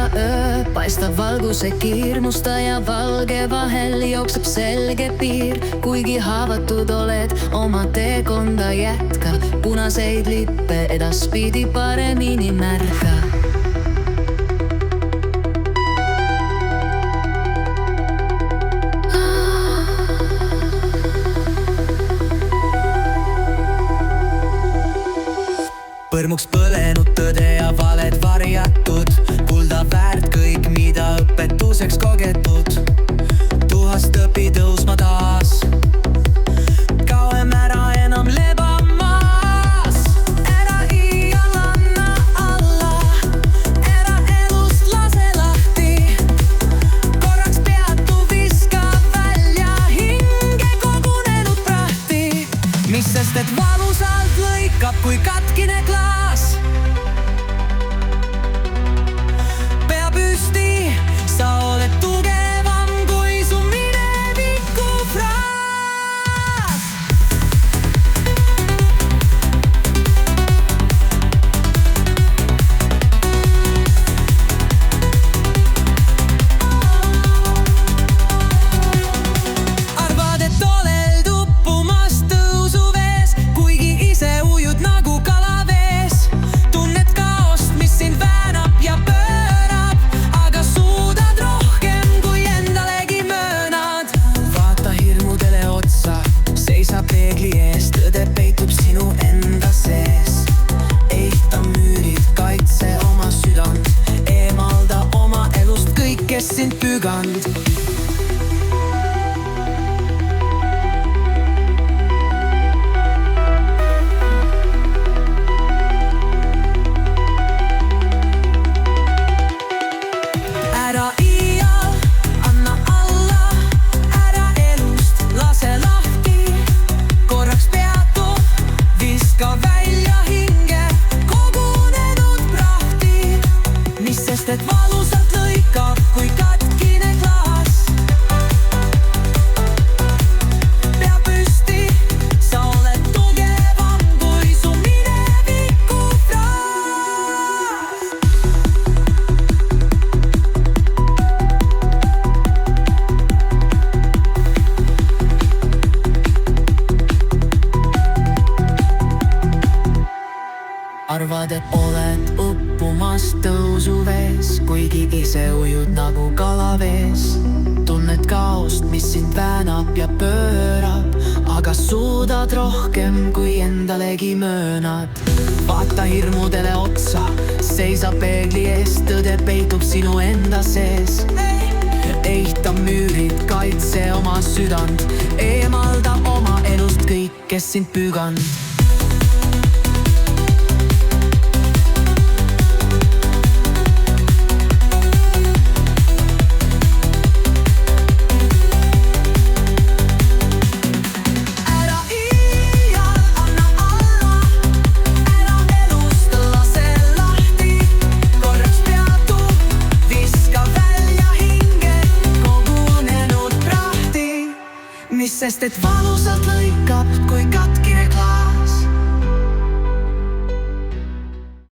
ja öö, paistab valguse kiir, musta ja valge vahel jookseb selge piir. Kuigi haavatud oled, oma teekonda jätka, punaseid lippe edaspidi paremini märka. Põrmuks põlenud tõde ja valed varjatud, kulda väärt kõik, mida õpetuseks kogetud. Tuhast õpi tõusma taas, kauem ära enam lebamaas. Ära iial anna alla, ära elust lase lahti. Korraks peatu, viska välja hinge kogunenud prahti. Mis sest, et valusalt lõikab kui katkine klaas. Pea püsti, sa oled tugevam kui su mineviku fraas. Arvad, et oled uppumas tõusuvees, kuigi ise ujud nagu kalavees. Tunned kaost, mis sind väänab ja pöörab, aga suudad rohkem kui endalegi möönad. Vaata hirmudele otsa, seisa peegli ees, tõde peitub sinu enda sees. Eita müürid, kaitse oma südant, eemalda oma elust kõik, kes sind pügand. Ära iial anna alla, ära elust lase lahti. Korraks peatu, viska välja hinge kogunenud prahti. Mis sest, et valusalt lõikab kui katkine klaas. Pea püsti, sa oled tugevam kui su mineviku fraas. Arvad, et oled uppumas tõusuvees, kuigi ise ujud nagu kalavees. Tunned kaost, mis sind väänab ja pöörab, aga suudad rohkem kui endalegi möönad. Vaata hirmudele otsa, seisa peegli ees, tõde peitub sinu enda sees. Eita müürid, kaitse oma südant, eemalda oma elust kõik, kes sind pügand. Ära iial anna alla, ära elust lase lahti. Korraks peatu, viska välja hinge kogunenud prahti. Mis sest, et valusalt lõikab kui katk